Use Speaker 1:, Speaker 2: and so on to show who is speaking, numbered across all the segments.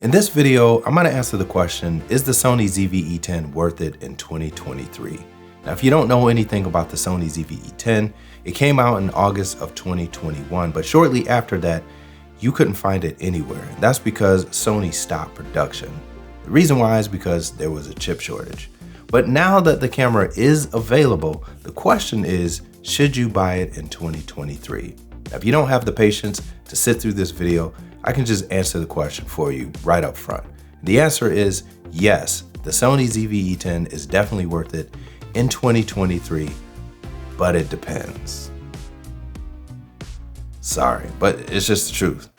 Speaker 1: In this video, I'm going to answer the question, is the Sony ZV-E10 worth it in 2023? Now, if you don't know anything about the Sony ZV-E10, it came out in August of 2021, but shortly after that, you couldn't find it anywhere. That's because Sony stopped production. The reason why is because there was a chip shortage. But now that the camera is available, the question is, should you buy it in 2023? Now, if you don't have the patience to sit through this video, I can just answer the question for you right up front. The answer is yes, the Sony ZV-E10 is definitely worth it in 2023, but it depends. Sorry, but it's just the truth.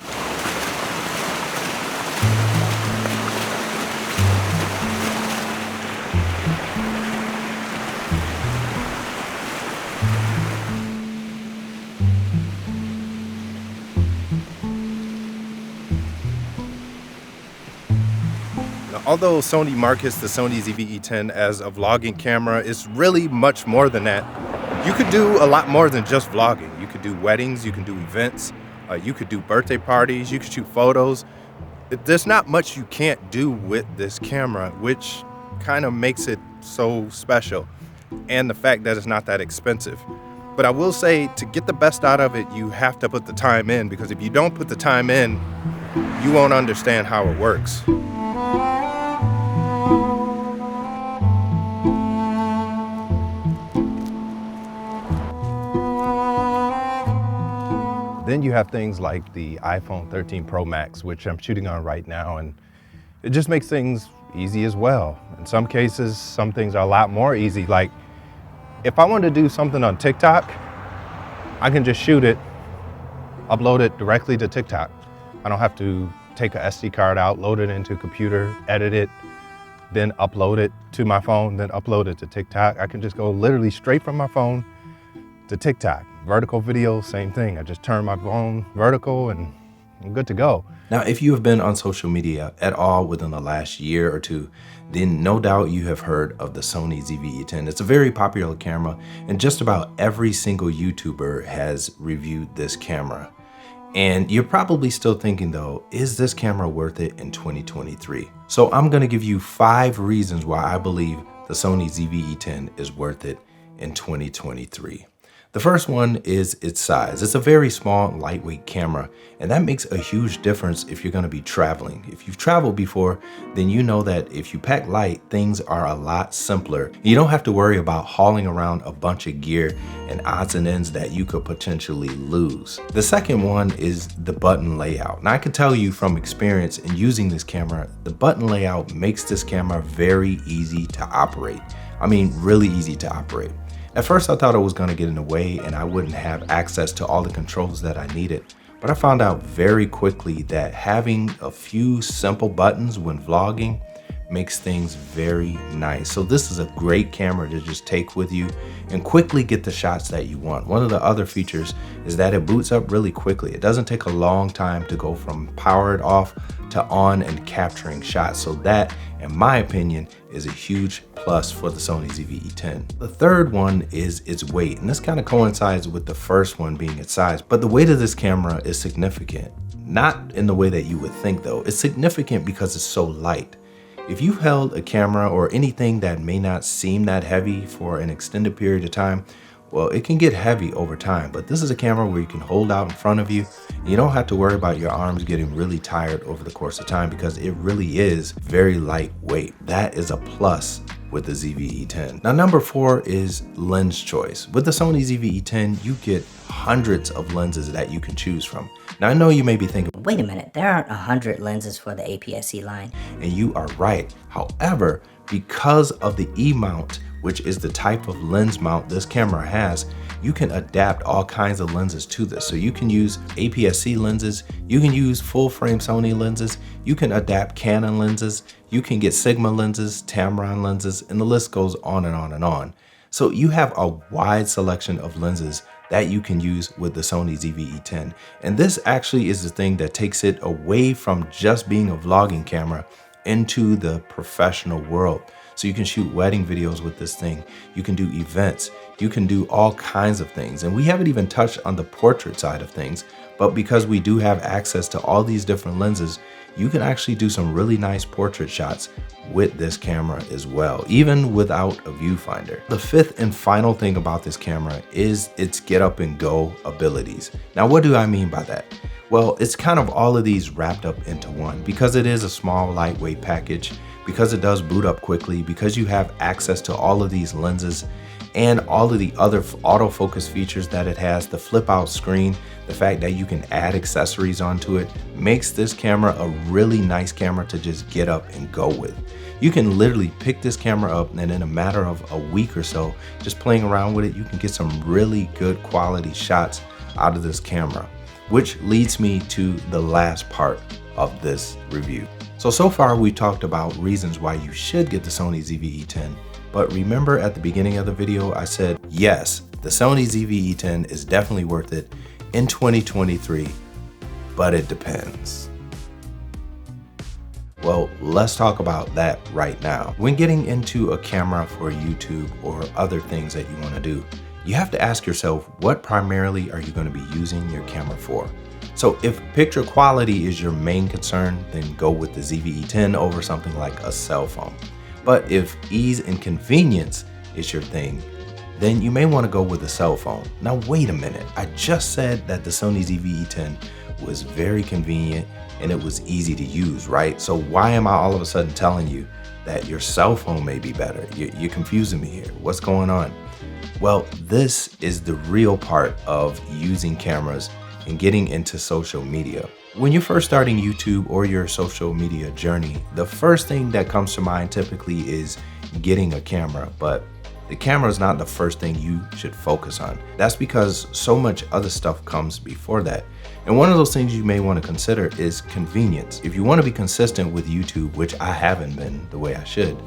Speaker 1: Although Sony markets the Sony ZV-E10 as a vlogging camera, it's really much more than that. You could do a lot more than just vlogging. You could do weddings, you can do events, you could do birthday parties, you could shoot photos. There's not much you can't do with this camera, which kind of makes it so special. And the fact that it's not that expensive. But I will say, to get the best out of it, you have to put the time in, because if you don't put the time in, you won't understand how it works. Then you have things like the iPhone 13 Pro Max, which I'm shooting on right now, and it just makes things easy as well. In some cases, some things are a lot more easy. Like if I want to do something on TikTok, I can just shoot it, upload it directly to TikTok. I don't have to take a SD card out, load it into a computer, edit it, then upload it to my phone, then upload it to TikTok. I can just go literally straight from my phone to TikTok. Vertical video, same thing. I just turn my phone vertical and I'm good to go. Now, if you have been on social media at all within the last year or two, then no doubt you have heard of the Sony ZV-E10. It's a very popular camera, and just about every single YouTuber has reviewed this camera. And you're probably still thinking though, is this camera worth it in 2023? So I'm gonna give you 5 reasons why I believe the Sony ZV-E10 is worth it in 2023. The first one is its size. It's a very small, lightweight camera, and that makes a huge difference if you're gonna be traveling. If you've traveled before, then you know that if you pack light, things are a lot simpler. You don't have to worry about hauling around a bunch of gear and odds and ends that you could potentially lose. The second one is the button layout. Now, I can tell you from experience in using this camera, the button layout makes this camera very easy to operate. I mean, really easy to operate. At first, I thought it was going to get in the way and I wouldn't have access to all the controls that I needed. But I found out very quickly that having a few simple buttons when vlogging makes things very nice. So this is a great camera to just take with you and quickly get the shots that you want. One of the other features is that it boots up really quickly. It doesn't take a long time to go from powered off to on and capturing shots. So that, in my opinion, is a huge plus for the Sony ZV-E10. The third one is its weight, and this kind of coincides with the first one being its size, but the weight of this camera is significant. Not in the way that you would think though. It's significant because it's so light. If you've held a camera or anything that may not seem that heavy for an extended period of time, well, it can get heavy over time, but this is a camera where you can hold out in front of you. You don't have to worry about your arms getting really tired over the course of time because it really is very lightweight. That is a plus with the ZV-E10. Now, number 4 is lens choice. With the Sony ZV-E10, you get hundreds of lenses that you can choose from. Now, I know you may be thinking,
Speaker 2: wait a minute, there aren't 100 lenses for the APS-C line.
Speaker 1: And you are right. However, because of the E-mount, which is the type of lens mount this camera has, you can adapt all kinds of lenses to this. So you can use APS-C lenses, you can use full frame Sony lenses, you can adapt Canon lenses, you can get Sigma lenses, Tamron lenses, and the list goes on and on and on. So you have a wide selection of lenses that you can use with the Sony ZV-E10. And this actually is the thing that takes it away from just being a vlogging camera into the professional world. So you can shoot wedding videos with this thing. You can do events. You can do all kinds of things. And we haven't even touched on the portrait side of things, but because we do have access to all these different lenses, you can actually do some really nice portrait shots with this camera as well, even without a viewfinder. The fifth and final thing about this camera is its get up and go abilities. Now, what do I mean by that? Well, it's kind of all of these wrapped up into one because it is a small, lightweight package, because it does boot up quickly, because you have access to all of these lenses and all of the other autofocus features that it has, the flip out screen, the fact that you can add accessories onto it makes this camera a really nice camera to just get up and go with. You can literally pick this camera up and in a matter of a week or so, just playing around with it, you can get some really good quality shots out of this camera, which leads me to the last part of this review. So far we talked about reasons why you should get the Sony ZV-E10. But remember at the beginning of the video, I said, yes, the Sony ZV-E10 is definitely worth it in 2023, but it depends. Well, let's talk about that right now. When getting into a camera for YouTube or other things that you want to do, you have to ask yourself, what primarily are you going to be using your camera for? So if picture quality is your main concern, then go with the ZV-E10 over something like a cell phone. But if ease and convenience is your thing, then you may want to go with a cell phone. Now wait a minute, I just said that the Sony ZV-E10 was very convenient and it was easy to use, right? So why am I all of a sudden telling you that your cell phone may be better? You're confusing me here. What's going on? Well, this is the real part of using cameras and getting into social media. When you're first starting YouTube or your social media journey, the first thing that comes to mind typically is getting a camera, but the camera is not the first thing you should focus on. That's because so much other stuff comes before that. And one of those things you may want to consider is convenience. If you want to be consistent with YouTube, which I haven't been the way I should,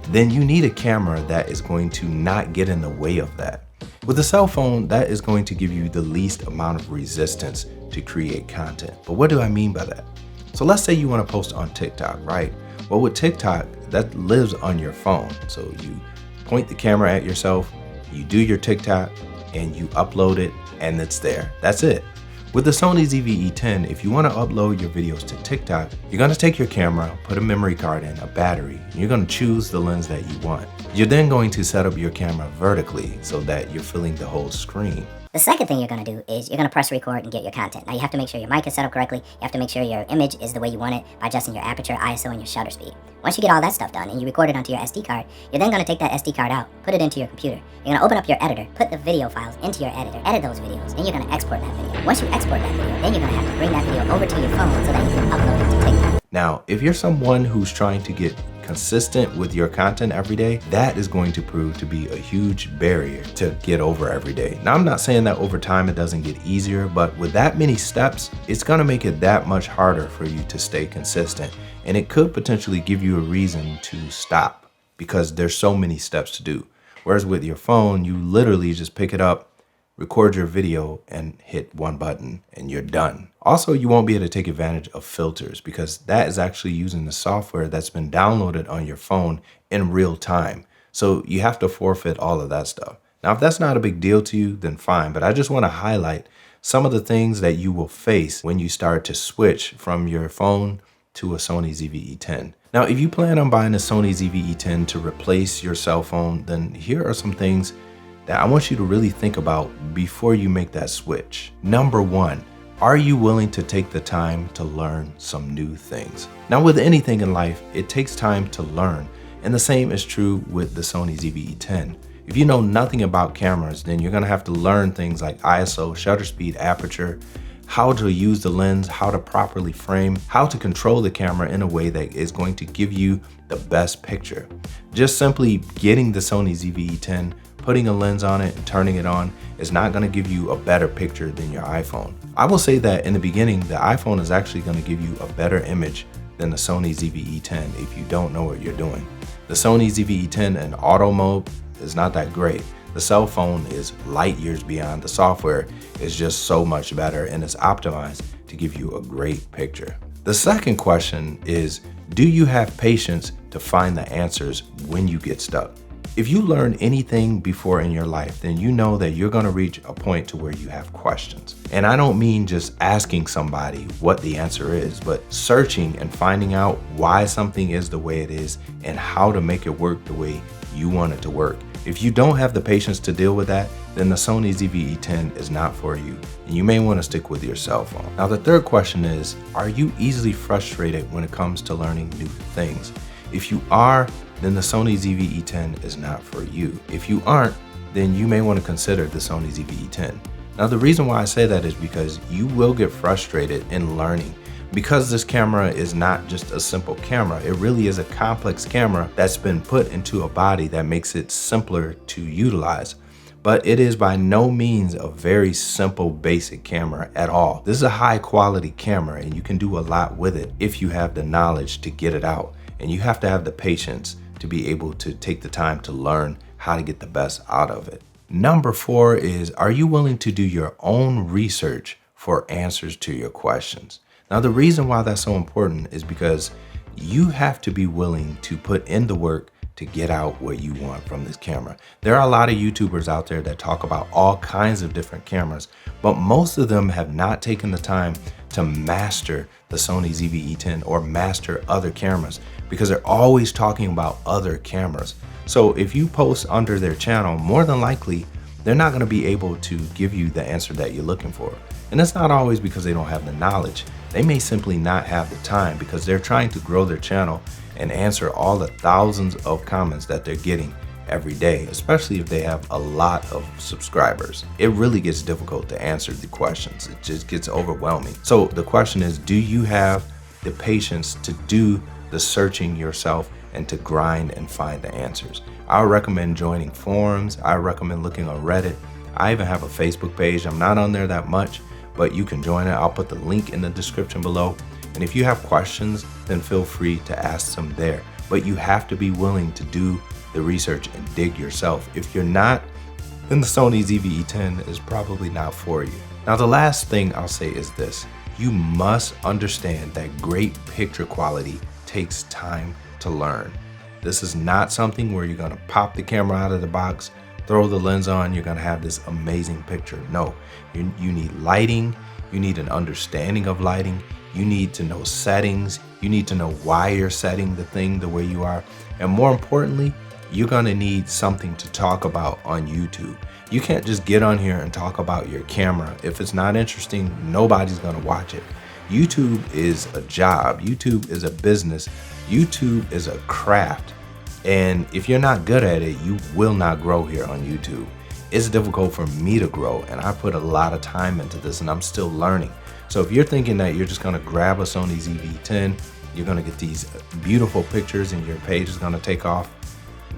Speaker 1: then you need a camera that is going to not get in the way of that. With a cell phone, that is going to give you the least amount of resistance to create content. But what do I mean by that? So let's say you want to post on TikTok, right? Well, with TikTok, that lives on your phone. So you point the camera at yourself, you do your TikTok, and you upload it, and it's there. That's it. With the Sony ZV-E10, if you want to upload your videos to TikTok, you're going to take your camera, put a memory card in, a battery, and you're going to choose the lens that you want. You're then going to set up your camera vertically so that you're filling the whole screen.
Speaker 2: The second thing you're going to do is you're going to press record and get your content. Now you have to make sure your mic is set up correctly. You have to make sure your image is the way you want it by adjusting your aperture, ISO, and your shutter speed. Once you get all that stuff done and you record it onto your SD card, you're then going to take that SD card out, put it into your computer. You're going to open up your editor, put the video files into your editor, edit those videos, then you're going to export that video. Once you export that video, then you're going to have to bring that video over to your phone so that you can upload it to TikTok.
Speaker 1: Now, if you're someone who's trying to get consistent with your content every day, that is going to prove to be a huge barrier to get over every day. Now, I'm not saying that over time it doesn't get easier, but with that many steps, it's going to make it that much harder for you to stay consistent. And it could potentially give you a reason to stop because there's so many steps to do. Whereas with your phone, you literally just pick it up, record your video, and hit one button and you're done. Also, you won't be able to take advantage of filters because that is actually using the software that's been downloaded on your phone in real time. So you have to forfeit all of that stuff. Now, if that's not a big deal to you, then fine. But I just want to highlight some of the things that you will face when you start to switch from your phone to a Sony ZV-E10. Now, if you plan on buying a Sony ZV-E10 to replace your cell phone, then here are some things that I want you to really think about before you make that switch. Number one, are you willing to take the time to learn some new things? Now, with anything in life, it takes time to learn, and the same is true with the Sony ZV-E10. If you know nothing about cameras, then you're gonna have to learn things like ISO, shutter speed, aperture, how to use the lens, how to properly frame, how to control the camera in a way that is going to give you the best picture. Just simply getting the Sony ZV-E10, putting a lens on it and turning it on is not going to give you a better picture than your iPhone. I will say that in the beginning, the iPhone is actually going to give you a better image than the Sony ZV-E10 if you don't know what you're doing. The Sony ZV-E10 in auto mode is not that great. The cell phone is light years beyond. The software is just so much better and it's optimized to give you a great picture. The second question is, do you have patience to find the answers when you get stuck? If you learn anything before in your life, then you know that you're gonna reach a point to where you have questions. And I don't mean just asking somebody what the answer is, but searching and finding out why something is the way it is and how to make it work the way you want it to work. If you don't have the patience to deal with that, then the Sony ZV-E10 is not for you, and you may want to stick with your cell phone. Now, the third question is, are you easily frustrated when it comes to learning new things? If you are, then the Sony ZV-E10 is not for you. If you aren't, then you may want to consider the Sony ZV-E10. Now, the reason why I say that is because you will get frustrated in learning. Because this camera is not just a simple camera, it really is a complex camera that's been put into a body that makes it simpler to utilize. But it is by no means a very simple, basic camera at all. This is a high quality camera and you can do a lot with it if you have the knowledge to get it out. And you have to have the patience to be able to take the time to learn how to get the best out of it. Number 4 is, are you willing to do your own research for answers to your questions? Now, the reason why that's so important is because you have to be willing to put in the work to get out what you want from this camera. There are a lot of YouTubers out there that talk about all kinds of different cameras, but most of them have not taken the time to master the Sony ZV-E10 or master other cameras because they're always talking about other cameras. So if you post under their channel, more than likely, they're not gonna be able to give you the answer that you're looking for. And it's not always because they don't have the knowledge. They may simply not have the time because they're trying to grow their channel and answer all the thousands of comments that they're getting every day, especially if they have a lot of subscribers. It really gets difficult to answer the questions. It just gets overwhelming. So the question is, do you have the patience to do the searching yourself and to grind and find the answers? I would recommend joining forums. I recommend looking on Reddit. I even have a Facebook page. I'm not on there that much, but you can join it. I'll put the link in the description below. And if you have questions, then feel free to ask them there. But you have to be willing to do the research and dig yourself. If you're not, then the Sony ZV-E10 is probably not for you. Now, the last thing I'll say is this. You must understand that great picture quality takes time to learn. This is not something where you're gonna pop the camera out of the box, throw the lens on, you're gonna have this amazing picture. No, you need lighting, you need an understanding of lighting, you need to know settings, you need to know why you're setting the thing the way you are, and more importantly, you're gonna need something to talk about on YouTube. You can't just get on here and talk about your camera. If it's not interesting, nobody's gonna watch it. YouTube is a job, YouTube is a business, YouTube is a craft. And if you're not good at it, you will not grow here on YouTube. It's difficult for me to grow, and I put a lot of time into this and I'm still learning. So if you're thinking that you're just gonna grab a Sony ZV-10, you're gonna get these beautiful pictures and your page is gonna take off,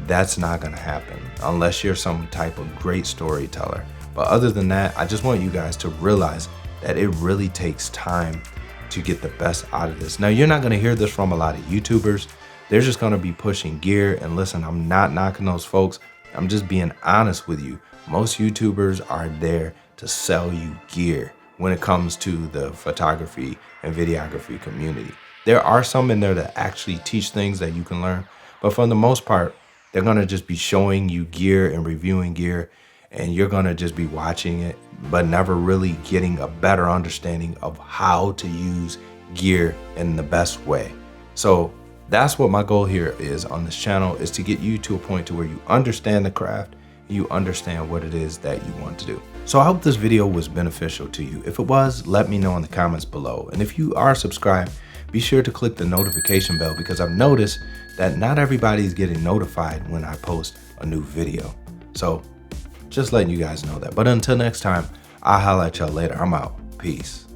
Speaker 1: that's not gonna happen unless you're some type of great storyteller. But other than that, I just want you guys to realize that it really takes time to get the best out of this. Now, you're not gonna hear this from a lot of YouTubers. They're just gonna be pushing gear, and listen, I'm not knocking those folks. I'm just being honest with you. Most YouTubers are there to sell you gear when it comes to the photography and videography community. There are some in there that actually teach things that you can learn, but for the most part, they're gonna just be showing you gear and reviewing gear, and you're gonna just be watching it, but never really getting a better understanding of how to use gear in the best way. So that's what my goal here is on this channel, is to get you to a point to where you understand the craft, you understand what it is that you want to do. So I hope this video was beneficial to you. If it was, let me know in the comments below. And if you are subscribed, be sure to click the notification bell, because I've noticed that not everybody is getting notified when I post a new video. So just letting you guys know that. But until next time, I'll holla at y'all later. I'm out. Peace.